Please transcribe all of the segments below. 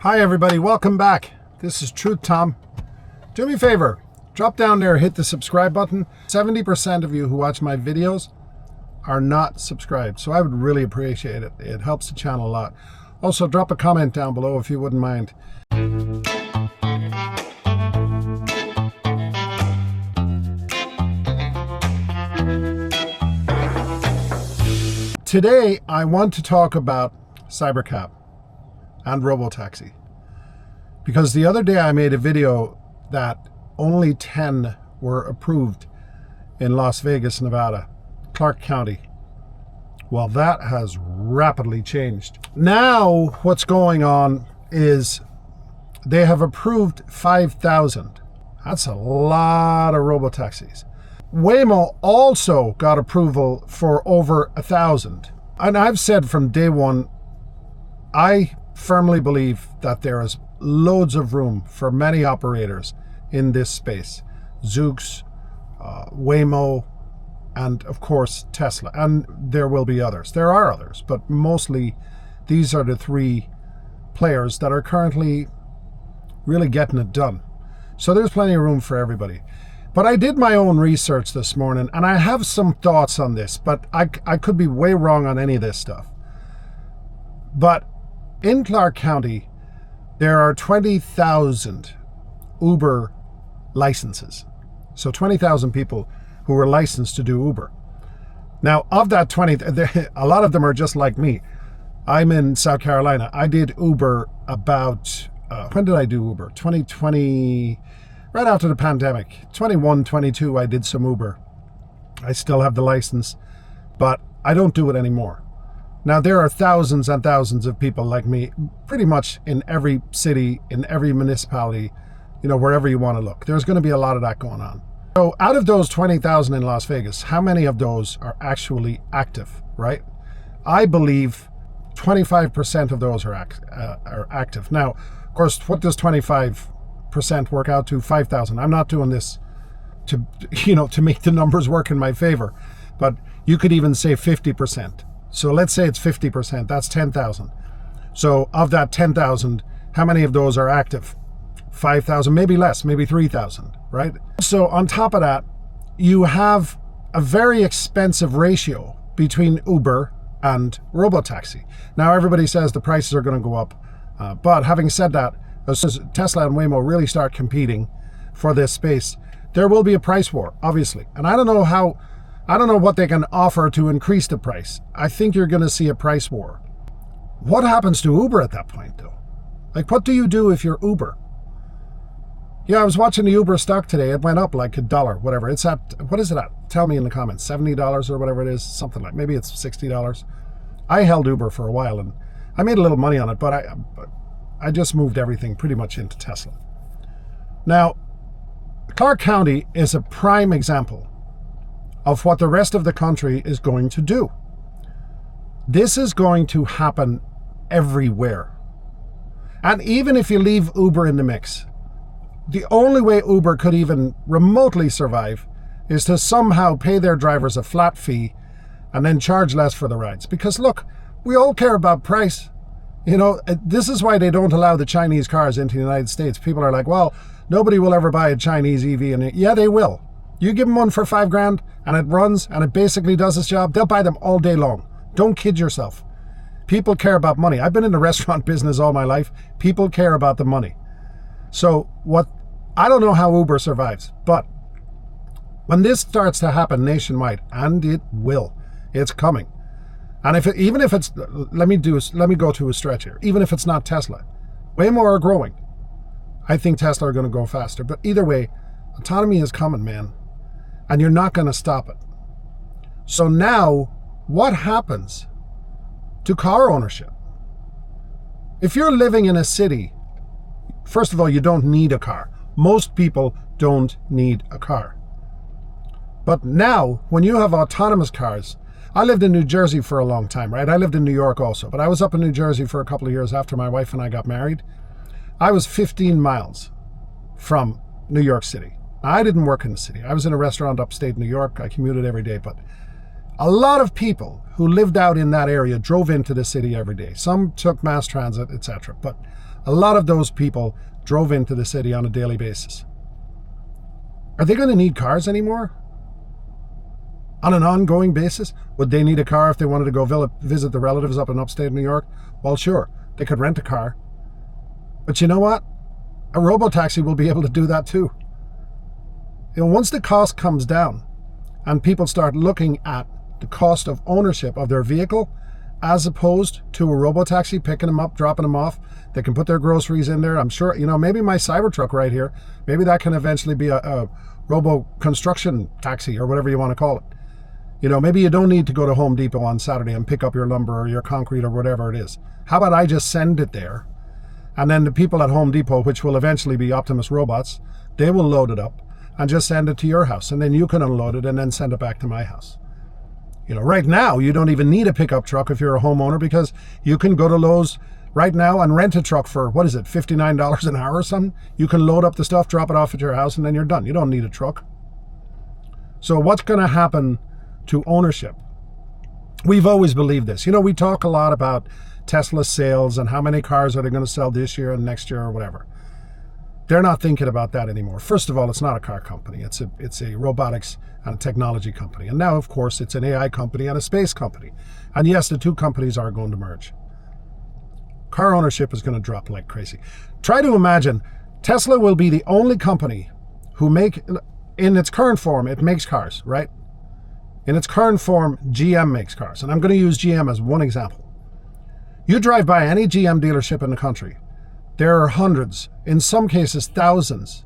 Hi everybody, welcome back. This is Truth Tom. Do me a favor, drop down there, hit the subscribe button. 70% of you who watch my videos are not subscribed, so I would really appreciate it. It helps the channel a lot. Also, drop a comment down below if you wouldn't mind. Today, I want to talk about Cybercab and Robotaxi. Because the other day I made a video that only 10 were approved in Las Vegas, Nevada, Clark County. Well, that has rapidly changed. Now, what's going on is they have approved 5,000. That's a lot of Robotaxis. Waymo also got approval for over 1,000. And I've said from day one, I firmly believe that there is loads of room for many operators in this space. Zoox, Waymo, and of course Tesla. And there will be others. There are others, but mostly these are the three players that are currently really getting it done. So there's plenty of room for everybody. But I did my own research this morning, and I have some thoughts on this, but I could be way wrong on any of this stuff. But in Clark County, there are 20,000 Uber licenses. So 20,000 people who are licensed to do Uber. Now, of that 20, a lot of them are just like me. I'm in South Carolina. I did Uber about, when did I do Uber? 2020... right after the pandemic. 21, 22, I did some Uber. I still have the license, but I don't do it anymore. Now, there are thousands and thousands of people like me, pretty much in every city, in every municipality, wherever you want to look. There's going to be a lot of that going on. So out of those 20,000 in Las Vegas, how many of those are actually active, right? I believe 25% of those are active. Now, of course, what does 25% work out to? 5,000. I'm not doing this to make the numbers work in my favor, but you could even say 50%. So let's say it's 50%. That's 10,000. So of that 10,000, how many of those are active? 5,000, maybe less, maybe 3,000, right? So on top of that, you have a very expensive ratio between Uber and Robotaxi. Now everybody says the prices are going to go up, but having said that, as soon as Tesla and Waymo really start competing for this space, there will be a price war, obviously. And I don't know what they can offer to increase the price. I think you're going to see a price war. What happens to Uber at that point, though? Like, what do you do if you're Uber? Yeah, I was watching the Uber stock today. It went up like $1, whatever. It's at, what is it at? Tell me in the comments. $70 or whatever it is. Something like, maybe it's $60. I held Uber for a while and I made a little money on it, but I just moved everything pretty much into Tesla. Now, Clark County is a prime example of what the rest of the country is going to do. This is going to happen everywhere. And even if you leave Uber in the mix, the only way Uber could even remotely survive is to somehow pay their drivers a flat fee and then charge less for the rides. Because look, we all care about price. This is why they don't allow the Chinese cars into the United States. People are like, well, nobody will ever buy a Chinese EV. And yeah, they will. You give them one for $5,000 and it runs and it basically does its job, they'll buy them all day long. Don't kid yourself. People care about money. I've been in the restaurant business all my life. People care about the money. So I don't know how Uber survives, but when this starts to happen nationwide, and it will, it's coming. And even if it's, let me go to a stretch here. Even if it's not Tesla, Waymo are growing. I think Tesla are going to go faster. But either way, autonomy is coming, man. And you're not going to stop it. So now, what happens to car ownership? If you're living in a city, first of all, you don't need a car. Most people don't need a car. But now, when you have autonomous cars, I lived in New Jersey for a long time, right? I lived in New York also, but I was up in New Jersey for a couple of years after my wife and I got married. I was 15 miles from New York City. I didn't work in the city. I was in a restaurant upstate New York. I commuted every day, but a lot of people who lived out in that area drove into the city every day. Some took mass transit, etc. But A lot of those people drove into the city on a daily basis. Are they going to need cars anymore? On an ongoing basis? Would they need a car if they wanted to go visit the relatives up in upstate New York? Well, sure, they could rent a car. But you know what? A Robotaxi will be able to do that too. Once the cost comes down and people start looking at the cost of ownership of their vehicle as opposed to a Robotaxi, picking them up, dropping them off, they can put their groceries in there. I'm sure, maybe my Cybertruck right here, maybe that can eventually be a Robo construction taxi or whatever you want to call it. Maybe you don't need to go to Home Depot on Saturday and pick up your lumber or your concrete or whatever it is. How about I just send it there? And then the people at Home Depot, which will eventually be Optimus robots, they will load it up and just send it to your house. And then you can unload it and then send it back to my house. Right now, you don't even need a pickup truck if you're a homeowner, because you can go to Lowe's right now and rent a truck for, $59 an hour or something? You can load up the stuff, drop it off at your house, and then you're done. You don't need a truck. So what's going to happen to ownership? We've always believed this. We talk a lot about Tesla sales and how many cars are they going to sell this year and next year or whatever. They're not thinking about that anymore. First of all, it's not a car company. It's a robotics and a technology company. And now, of course, it's an AI company and a space company. And yes, the two companies are going to merge. Car ownership is going to drop like crazy. Try to imagine Tesla will be the only company who in its current form, it makes cars, right? In its current form, GM makes cars. And I'm going to use GM as one example. You drive by any GM dealership in the country, there are hundreds, in some cases thousands,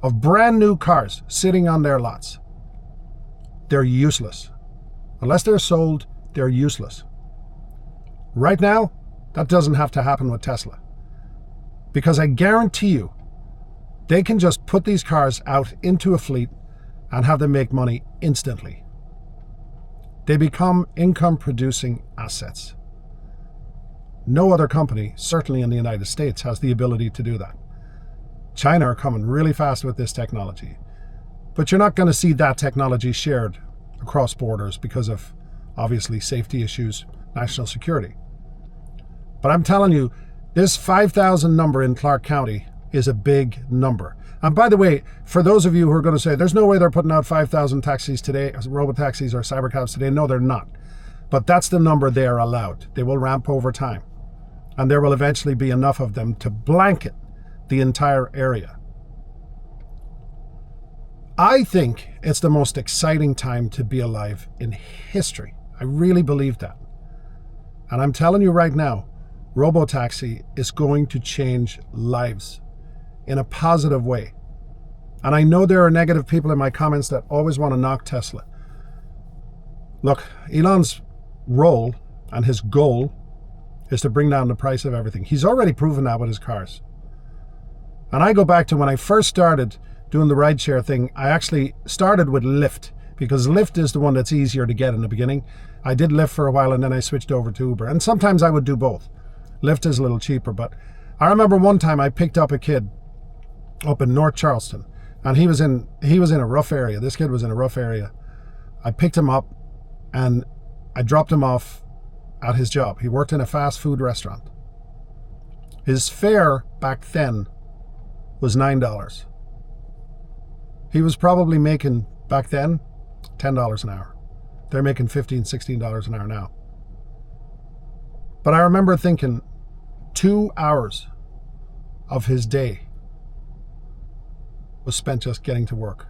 of brand new cars sitting on their lots. They're useless. Unless they're sold, they're useless. Right now, that doesn't have to happen with Tesla. Because I guarantee you, they can just put these cars out into a fleet and have them make money instantly. They become income-producing assets. No other company, certainly in the United States, has the ability to do that. China are coming really fast with this technology. But you're not going to see that technology shared across borders because of, obviously, safety issues, national security. But I'm telling you, this 5,000 number in Clark County is a big number. And by the way, for those of you who are going to say, there's no way they're putting out 5,000 taxis today, robotaxis or cybercabs today. No, they're not. But that's the number they are allowed. They will ramp over time. And there will eventually be enough of them to blanket the entire area. I think it's the most exciting time to be alive in history. I really believe that. And I'm telling you right now, Robotaxi is going to change lives in a positive way. And I know there are negative people in my comments that always want to knock Tesla. Look, Elon's role and his goal is to bring down the price of everything. He's already proven that with his cars. And I go back to when I first started doing the rideshare thing. I actually started with Lyft, because Lyft is the one that's easier to get in the beginning. I did Lyft for a while and then I switched over to Uber. And sometimes I would do both. Lyft is a little cheaper, but I remember one time I picked up a kid up in North Charleston, and he was in a rough area. This kid was in a rough area. I picked him up and I dropped him off at his job. He worked in a fast food restaurant. His fare back then was $9. He was probably making, back then, $10 an hour. They're making $15, $16 an hour now. But I remember thinking 2 hours of his day was spent just getting to work.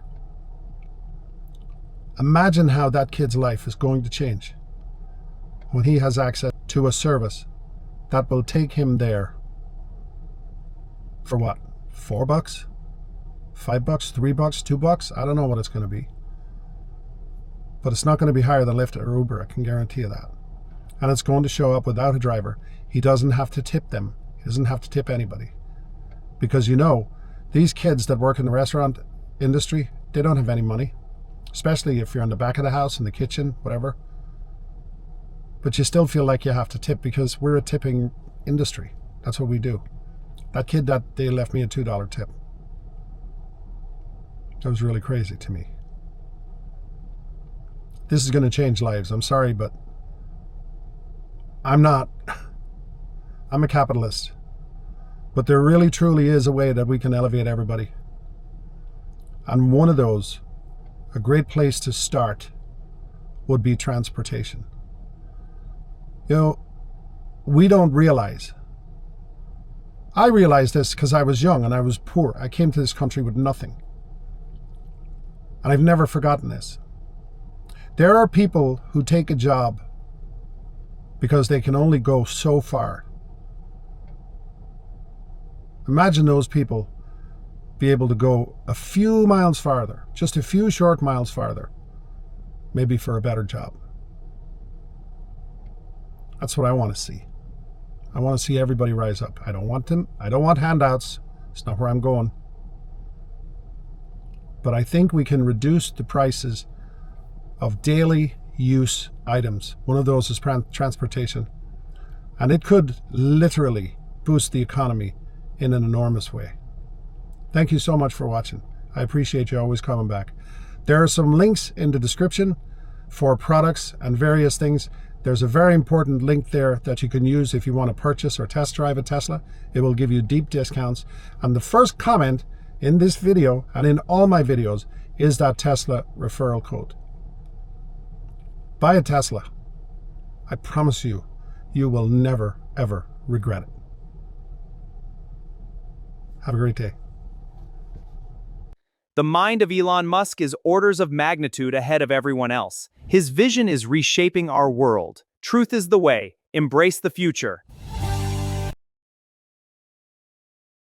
Imagine how that kid's life is going to change when he has access to a service that will take him there for what? $4? $5? $3? $2? I don't know what it's going to be. But it's not going to be higher than Lyft or Uber, I can guarantee you that. And it's going to show up without a driver. He doesn't have to tip them. He doesn't have to tip anybody. Because these kids that work in the restaurant industry, they don't have any money. Especially if you're in the back of the house, in the kitchen, whatever. But you still feel like you have to tip because we're a tipping industry. That's what we do. That kid that day left me a $2 tip. That was really crazy to me. This is going to change lives. I'm sorry, but I'm not. I'm a capitalist. But there really truly is a way that we can elevate everybody. And one of those, a great place to start, would be transportation. You know, we don't realize. I realized this because I was young and I was poor. I came to this country with nothing. And I've never forgotten this. There are people who take a job because they can only go so far. Imagine those people be able to go a few miles farther, just a few short miles farther, maybe for a better job. That's what I want to see. I want to see everybody rise up. I don't want handouts. It's not where I'm going. But I think we can reduce the prices of daily use items. One of those is transportation. And it could literally boost the economy in an enormous way. Thank you so much for watching. I appreciate you always coming back. There are some links in the description for products and various things. There's a very important link there that you can use if you want to purchase or test drive a Tesla. It will give you deep discounts. And the first comment in this video and in all my videos is that Tesla referral code. Buy a Tesla. I promise you, you will never, ever regret it. Have a great day. The mind of Elon Musk is orders of magnitude ahead of everyone else. His vision is reshaping our world. Truth is the way. Embrace the future.